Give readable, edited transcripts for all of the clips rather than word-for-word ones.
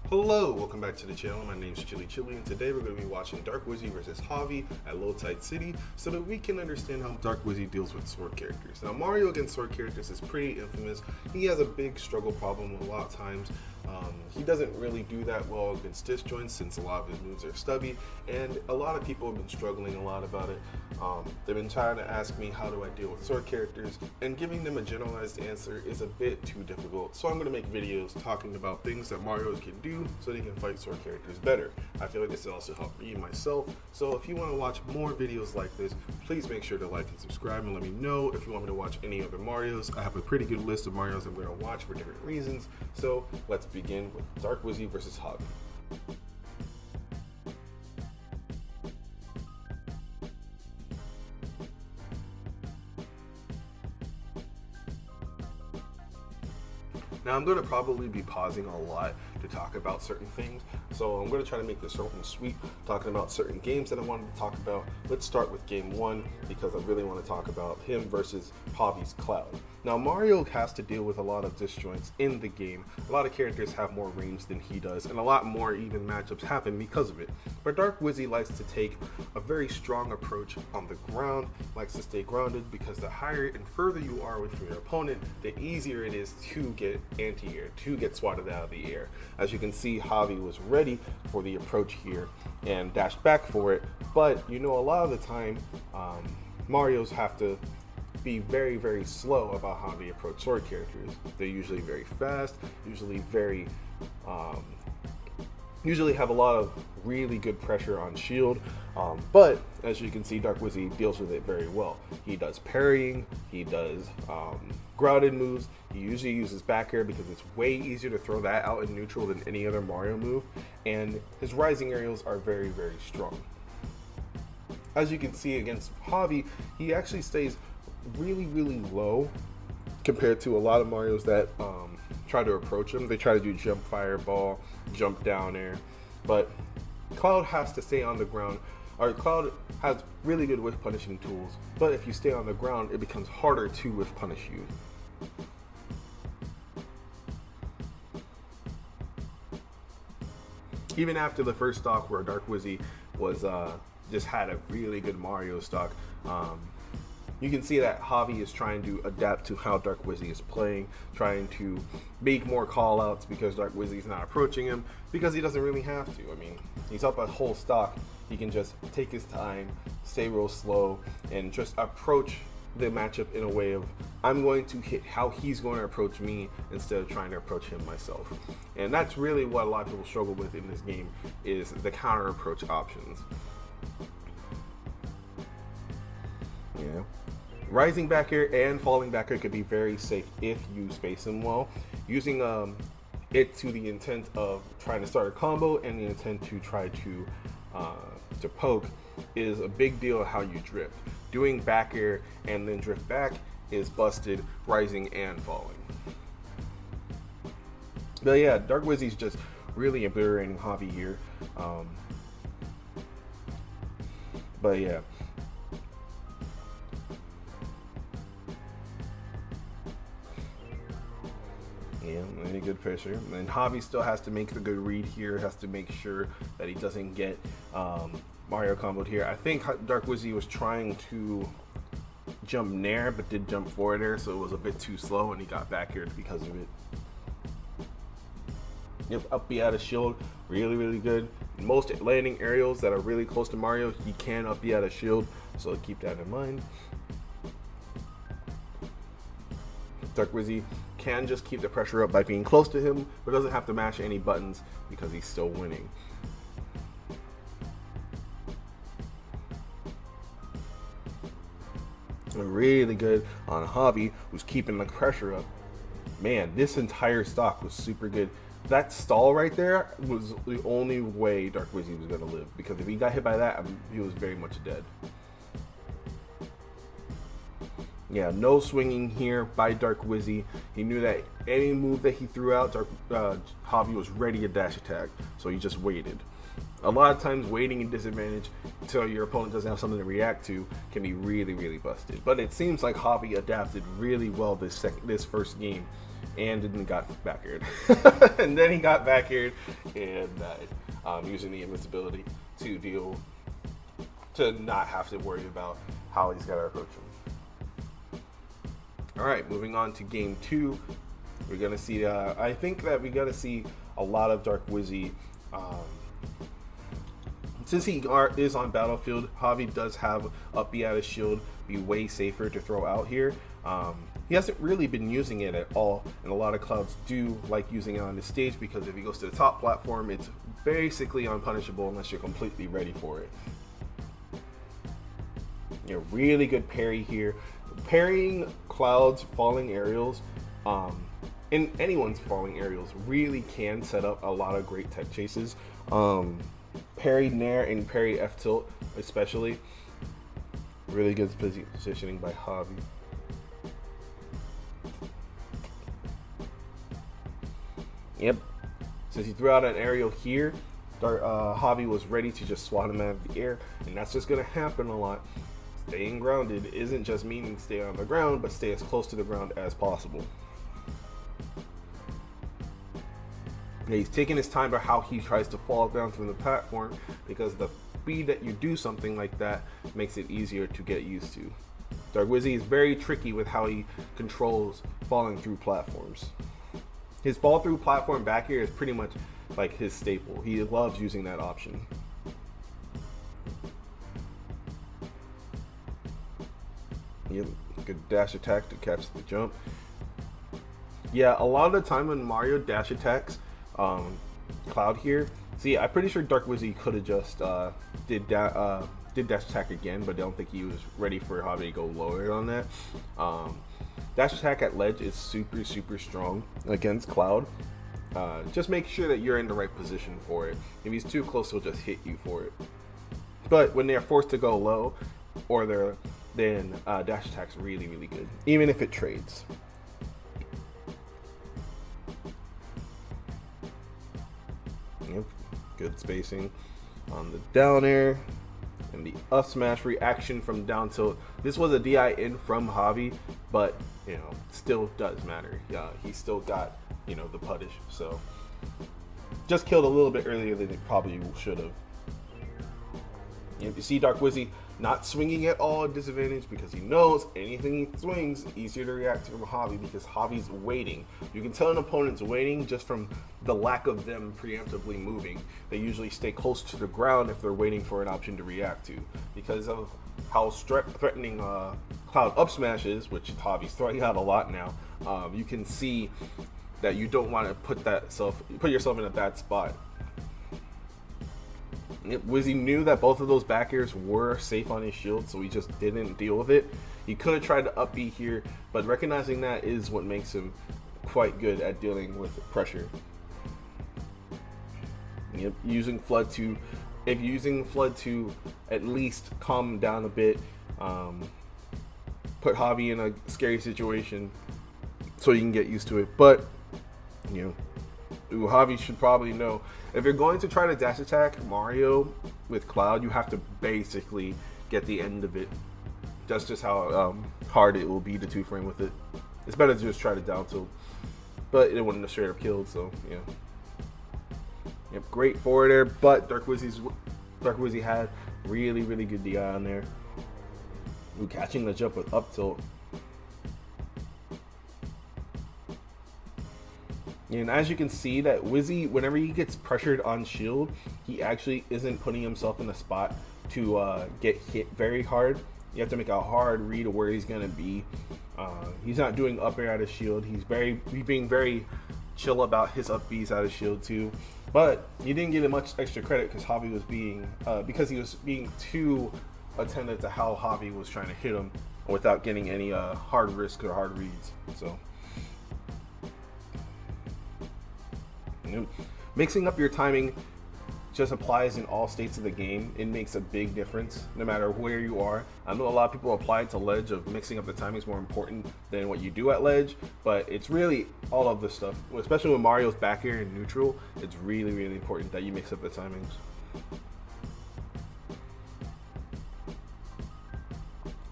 Hello, welcome back to the channel. My name is Chili, and today we're going to be watching Dark Wizzy versus Javi at Low Tide City so that we can understand how Dark Wizzy deals with sword characters. Now, Mario against sword characters is pretty infamous. He has a big struggle problem a lot of times. He doesn't really do that well against disjoints since a lot of his moves are stubby, and a lot of people have been struggling a lot about it. They've been trying to ask me how do I deal with sword characters, and giving them a generalized answer is a bit too difficult. So I'm going to make videos talking about things that Mario can do so they can fight sword characters better. I feel like this will also help me myself. So if you want to watch more videos like this, please make sure to like and subscribe, and let me know if you want me to watch any other Marios. I have a pretty good list of Marios I'm going to watch for different reasons. So let's begin with Dark Wizzy versus Javi. Now I'm going to probably be pausing a lot to talk about certain things, so I'm going to try to make this short and sweet, talking about certain games that I wanted to talk about. Let's start with game one, because I really want to talk about him versus Javi's Cloud. Now Mario has to deal with a lot of disjoints in the game. A lot of characters have more range than he does, and a lot more even matchups happen because of it. But Dark Wizzy likes to take a very strong approach on the ground, likes to stay grounded, because the higher and further you are away from your opponent, the easier it is to get anti-air, to get swatted out of the air. As you can see, Javi was ready for the approach here and dashed back for it, but you know, a lot of the time Marios have to be very, very slow about how they approach sword characters. They're usually very fast, usually have a lot of really good pressure on shield, but as you can see, Dark Wizzy deals with it very well. He does parrying, he does grounded moves, he usually uses back air because it's way easier to throw that out in neutral than any other Mario move, and his rising aerials are very, very strong. As you can see against Javi, he actually stays really, really low compared to a lot of Marios that try to approach him. They try to do jump fireball, jump down air, but Cloud has to stay on the ground. Cloud has really good whiff punishing tools, but if you stay on the ground, it becomes harder to whiff punish you. Even after the first stock where Dark Wizzy was just had a really good Mario stock, you can see that Javi is trying to adapt to how Dark Wizzy is playing, trying to make more call outs because Dark Wizzy is not approaching him, because he doesn't really have to. I mean, he's up a whole stock. He can just take his time, stay real slow, and just approach the matchup in a way of, I'm going to hit how he's going to approach me instead of trying to approach him myself. And that's really what a lot of people struggle with in this game, is the counter approach options. Yeah. Rising back air and falling back air could be very safe if you space them well. Using it to the intent of trying to start a combo and the intent to try to poke is a big deal of how you drift. Doing back air and then drift back is busted, rising and falling. But yeah, Dark Wizzy's just really obliterating Javi here. But yeah. Yeah, any good pressure. And Javi still has to make the good read here, has to make sure that he doesn't get Mario comboed here. I think Dark Wizzy was trying to jump nair, but did jump forward air, so it was a bit too slow, and he got back here because of it. Yep, up B out of shield, really, really good. Most landing aerials that are really close to Mario, he can up B out of shield, so keep that in mind. Dark Wizzy can just keep the pressure up by being close to him, but doesn't have to mash any buttons because he's still winning. Really good on Javi, who's keeping the pressure up. Man, this entire stock was super good. That stall right there was the only way Dark Wizzy was going to live, because if he got hit by that, he was very much dead. Yeah, no swinging here by Dark Wizzy. He knew that any move that he threw out, Javi was ready to dash attack, so he just waited. A lot of times waiting in disadvantage until your opponent doesn't have something to react to can be really, really busted. But it seems like Javi adapted really well this first game, and then got back aired. And then he got back aired and died, using the invincibility to not have to worry about how he's got to approach him. All right, moving on to game 2. We're gonna see. I think that we gotta see a lot of Dark Wizzy. Since he is on battlefield, Javi does have up B out of shield, be way safer to throw out here. He hasn't really been using it at all, and a lot of Clouds do like using it on the stage because if he goes to the top platform, it's basically unpunishable unless you're completely ready for it. You know, really good parry here. Parrying Cloud's falling aerials, and anyone's falling aerials, really can set up a lot of great tech chases. Parry Nair and parry F tilt especially. Really good positioning by Javi. Yep. Since he threw out an aerial here, Javi was ready to just swat him out of the air, and that's just going to happen a lot. Staying grounded isn't just meaning stay on the ground, but stay as close to the ground as possible. Now, he's taking his time about how he tries to fall down from the platform, because the speed that you do something like that makes it easier to get used to. Dark Wizzy is very tricky with how he controls falling through platforms. His fall through platform back here is pretty much like his staple. He loves using that option. Yep, good dash attack to catch the jump. Yeah, a lot of the time when Mario dash attacks Cloud here, see, I'm pretty sure Dark Wizzy could have just did dash attack again, but I don't think he was ready for Javi to go lower on that. Dash attack at ledge is super strong against Cloud. Just make sure that you're in the right position for it. If he's too close, he'll just hit you for it. But when they're forced to go low, or then dash attack's really good, even if it trades. Yep, good spacing on the down air and the up smash reaction from down tilt. This was a DI in from Javi, but you know, still does matter. Yeah, he still got, you know, the punish. So just killed a little bit earlier than it probably should have. You see Dark Wizzy not swinging at all at disadvantage because he knows anything he swings easier to react to from Javi, because Javi's waiting. You can tell an opponent's waiting just from the lack of them preemptively moving. They usually stay close to the ground if they're waiting for an option to react to, because of how threatening Cloud up smash is, which Javi's throwing out a lot now. You can see that you don't want to put yourself in a bad spot. Wizzy knew that both of those back airs were safe on his shield, so he just didn't deal with it. He could have tried to up B here, but recognizing that is what makes him quite good at dealing with pressure. Yep, using Flood to at least calm him down a bit, put Javi in a scary situation so you can get used to it. But you know, Javi should probably know, if you're going to try to dash attack Mario with Cloud, you have to basically get the end of it. That's just how hard it will be to 2-frame with it. It's better to just try to down tilt, but it wouldn't have straight up killed, so yeah. Yep, great forward air, but Dark Wizzy had really good DI on there. Ooh, catching the jump with up tilt. And as you can see, that Wizzy, whenever he gets pressured on shield, he actually isn't putting himself in a spot to get hit very hard. You have to make a hard read of where he's gonna be. He's not doing up air out of shield. He's being very chill about his up Bs out of shield too. But he didn't get much extra credit because Javi was being too attentive to how Javi was trying to hit him without getting any hard risk or hard reads. So. Mixing up your timing just applies in all states of the game. It makes a big difference no matter where you are. I know a lot of people apply it to ledge of mixing up the timing is more important than what you do at ledge, but it's really all of this stuff, especially with Mario's back air and neutral. It's really important that you mix up the timings.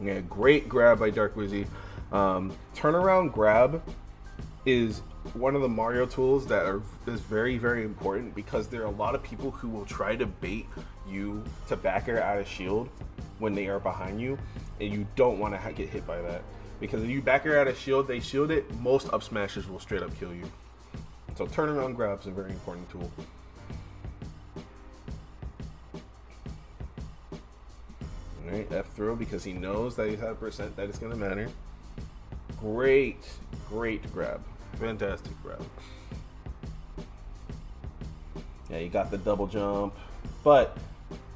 Yeah, great grab by Dark Wizzy. Turnaround grab is one of the Mario tools that is very, very important, because there are a lot of people who will try to bait you to back air out of shield when they are behind you, and you don't want to get hit by that, because if you back air out of shield, they shield it, most up smashes will straight up kill you. So turnaround grab's a very important tool. Alright, F throw, because he knows that he's at a percent that it's going to matter. Great grab. Fantastic grab. Yeah, he got the double jump, but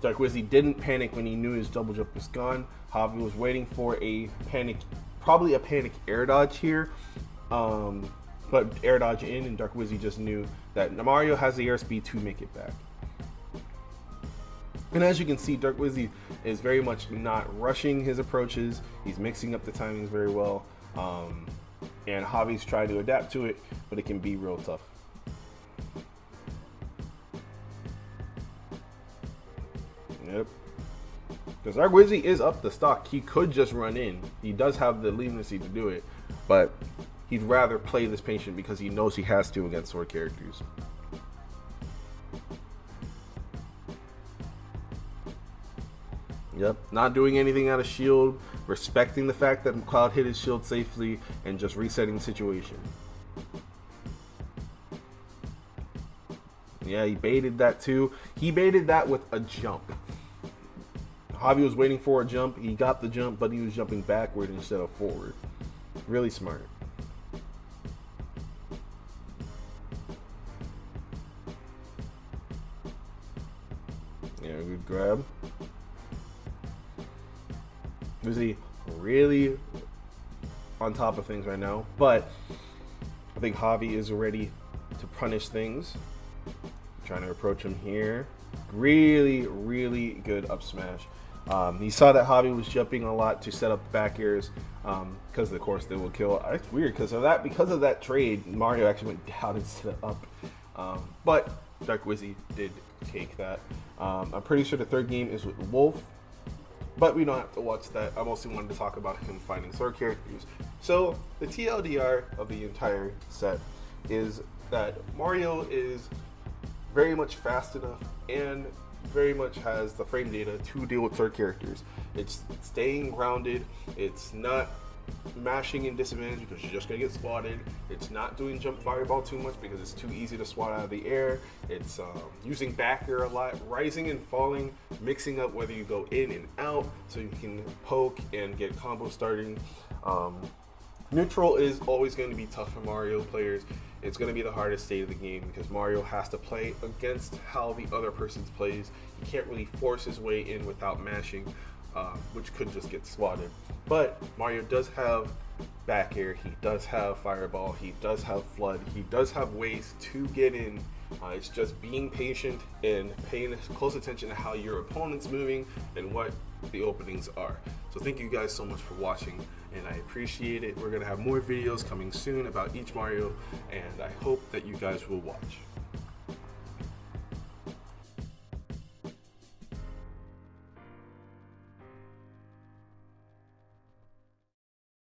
Dark Wizzy didn't panic when he knew his double jump was gone. Javi was waiting for a panic, probably a panic air dodge here, but air dodge in, and Dark Wizzy just knew that Mario has the airspeed to make it back. And as you can see, Dark Wizzy is very much not rushing his approaches. He's mixing up the timings very well. And Javi's trying to adapt to it, but it can be real tough. Yep. Because Dark Wizzy is up the stock. He could just run in. He does have the leniency to do it, but he'd rather play this patient because he knows he has to against sword characters. Yep, not doing anything out of shield, respecting the fact that Cloud hit his shield safely, and just resetting the situation. Yeah, he baited that too. He baited that with a jump. Javi was waiting for a jump. He got the jump, but he was jumping backward instead of forward. Really smart. Yeah, good grab. Wizzy really on top of things right now, but I think Javi is ready to punish things. Trying to approach him here. Really good up smash. He saw that Javi was jumping a lot to set up back airs, because of course they will kill. It's weird because of that trade, Mario actually went down instead of up. But Dark Wizzy did take that. I'm pretty sure the third game is with Wolf, but we don't have to watch that. I mostly wanted to talk about him fighting sword characters. So the TLDR of the entire set is that Mario is very much fast enough and very much has the frame data to deal with sword characters. It's staying grounded. It's not mashing in disadvantage because you're just gonna get swatted. It's not doing jump fireball too much because it's too easy to swat out of the air. It's using back air a lot, rising and falling, mixing up whether you go in and out so you can poke and get combo starting. Neutral is always going to be tough for Mario players. It's going to be the hardest state of the game because Mario has to play against how the other person plays. He can't really force his way in without mashing, which could just get swatted. But Mario does have back air, he does have fireball, he does have flood, he does have ways to get in. It's just being patient and paying close attention to how your opponent's moving and what the openings are. So thank you guys so much for watching, and I appreciate it. We're gonna have more videos coming soon about each Mario, and I hope that you guys will watch.